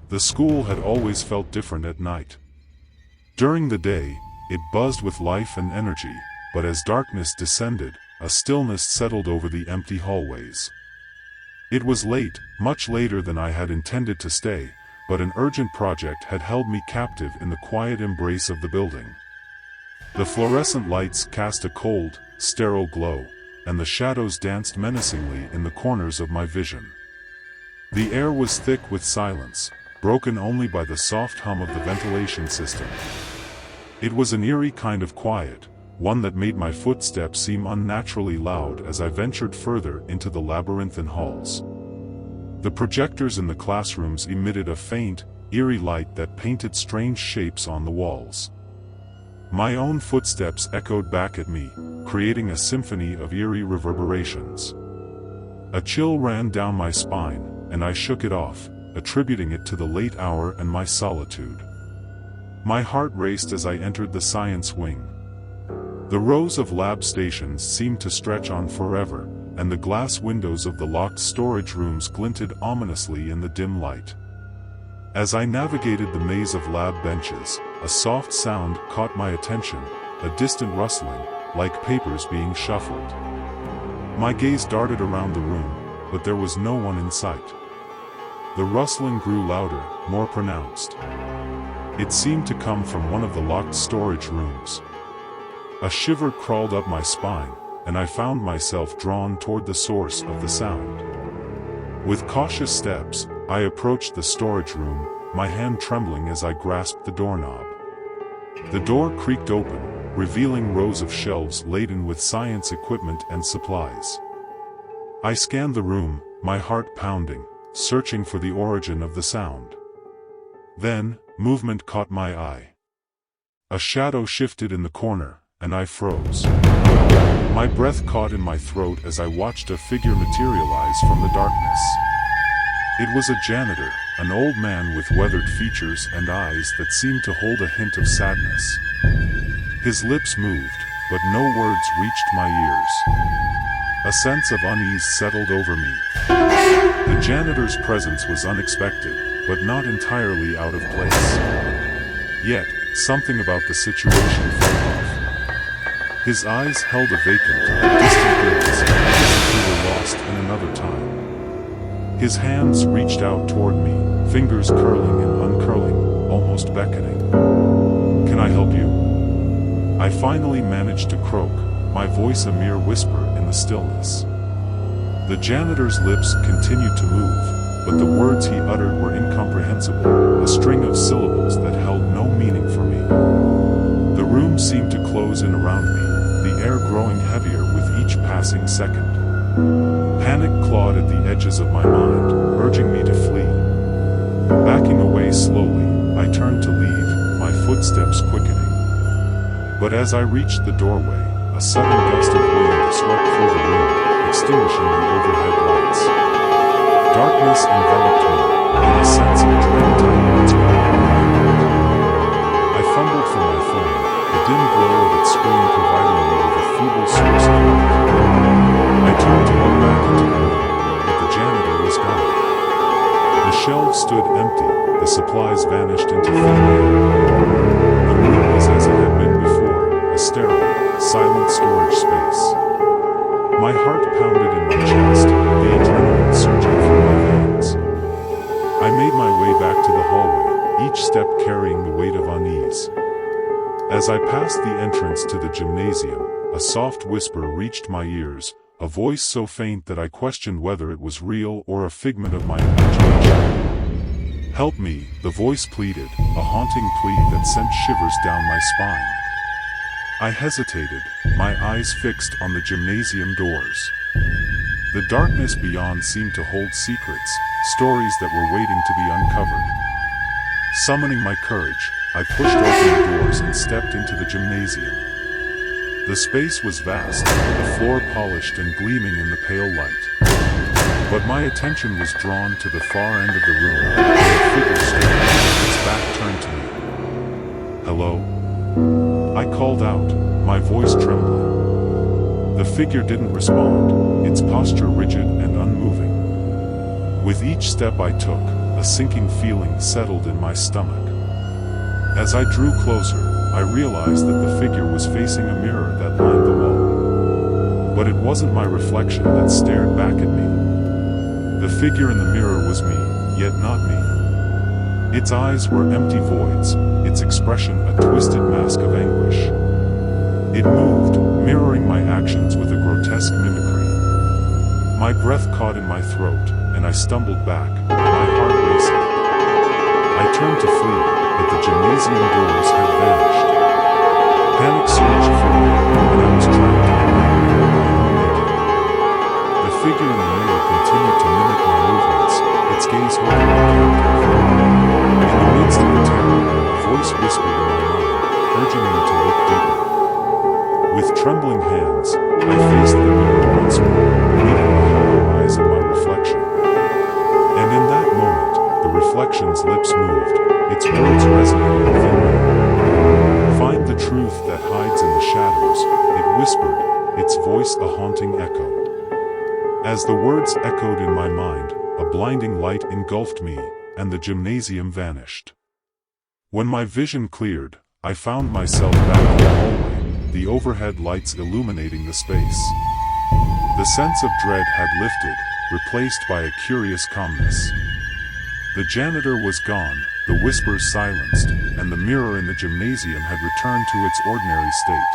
The school had always felt different at night. During the day, it buzzed with life and energy, but as darkness descended, a stillness settled over the empty hallways. It was late, much later than I had intended to stay, but an urgent project had held me captive in the quiet embrace of the building. The fluorescent lights cast a cold, sterile glow, and the shadows danced menacingly in the corners of my vision. The air was thick with silence, broken only by the soft hum of the ventilation system. It was an eerie kind of quiet, one that made my footsteps seem unnaturally loud as I ventured further into the labyrinthine halls. The projectors in the classrooms emitted a faint, eerie light that painted strange shapes on the walls. My own footsteps echoed back at me, creating a symphony of eerie reverberations. A chill ran down my spine, and I shook it off, attributing it to the late hour and my solitude. My heart raced as I entered the science wing. The rows of lab stations seemed to stretch on forever, and the glass windows of the locked storage rooms glinted ominously in the dim light. As I navigated the maze of lab benches, a soft sound caught my attention, a distant rustling, like papers being shuffled. My gaze darted around the room, but there was no one in sight. The rustling grew louder, more pronounced. It seemed to come from one of the locked storage rooms. A shiver crawled up my spine, and I found myself drawn toward the source of the sound. With cautious steps, I approached the storage room, my hand trembling as I grasped the doorknob. The door creaked open, revealing rows of shelves laden with science equipment and supplies. I scanned the room, my heart pounding, searching for the origin of the sound. Then, movement caught my eye. A shadow shifted in the corner, and I froze. My breath caught in my throat as I watched a figure materialize from the darkness. It was a janitor, an old man with weathered features and eyes that seemed to hold a hint of sadness. His lips moved, but no words reached my ears. A sense of unease settled over me. The janitor's presence was unexpected, but not entirely out of place. Yet, something about the situation felt off. His eyes held a vacant, distant gaze, as if he were lost in another time. His hands reached out toward me, fingers curling and uncurling, almost beckoning. "Can I help you?" I finally managed to croak, my voice a mere whisper in the stillness. The janitor's lips continued to move, but the words he uttered were incomprehensible, a string of syllables that held no meaning for me. The room seemed to close in around me, the air growing heavier with each passing second. Panic clawed at the edges of my mind, urging me to flee. Backing away slowly, I turned to leave, my footsteps quickening. But as I reached the doorway, a sudden gust of wind swept through the room, extinguishing the overhead lights. Darkness enveloped me, and a sense of dread tightened its grip on my heart. I fumbled for my phone, the dim glow of its screen providing me with a feeble source of light. I turned to look back into the room, but the janitor was gone. The shelves stood empty, the supplies vanished into thin air. The room was as it had been before, a sterile, silent storage space. My heart pounded in my chest, the adrenaline surging through my veins. I made my way back to the hallway, each step carrying the weight of unease. As I passed the entrance to the gymnasium, a soft whisper reached my ears, a voice so faint that I questioned whether it was real or a figment of my imagination. "Help me," the voice pleaded, a haunting plea that sent shivers down my spine. I hesitated, my eyes fixed on the gymnasium doors. The darkness beyond seemed to hold secrets, stories that were waiting to be uncovered. Summoning my courage, I pushed open the doors and stepped into the gymnasium. The space was vast, the floor polished and gleaming in the pale light. But my attention was drawn to the far end of the room, where a figure stood, its back turned to me. "Hello?" I called out, my voice trembling. The figure didn't respond, its posture rigid and unmoving. With each step I took, a sinking feeling settled in my stomach. As I drew closer, I realized that the figure was facing a mirror that lined the wall. But it wasn't my reflection that stared back at me. The figure in the mirror was me, yet not me. Its eyes were empty voids, its expression a twisted mask of anguish. It moved, mirroring my actions with a grotesque mimicry. My breath caught in my throat, and I stumbled back, my heart racing. I turned to flee, but the gymnasium doors had vanished. Panic surged through me, and I was trapped in a nightmare. The figure in the mirror continued to mimic my movements, its gaze holding me captive. In the midst of the terror, a voice whispered in my mind, urging me to look deeper. With trembling hands, I faced the mirror once more, meeting the hollow eyes of my reflection. And in that moment, the reflection's lips moved, its words resonated within me. Find the truth that hides in the shadows, it whispered, its voice a haunting echo. As the words echoed in my mind, a blinding light engulfed me, and the gymnasium vanished. When my vision cleared, I found myself back in the hallway, the overhead lights illuminating the space. The sense of dread had lifted, replaced by a curious calmness. The janitor was gone, the whispers silenced, and the mirror in the gymnasium had returned to its ordinary state.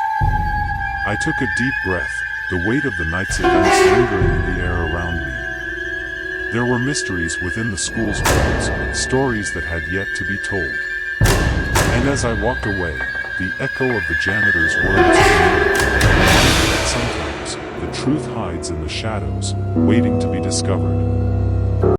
I took a deep breath, the weight of the night's events lingering in the air around me. There were mysteries within the school's walls, stories that had yet to be told. And as I walked away, the echo of the janitor's words reminded me that sometimes the truth hides in the shadows, waiting to be discovered.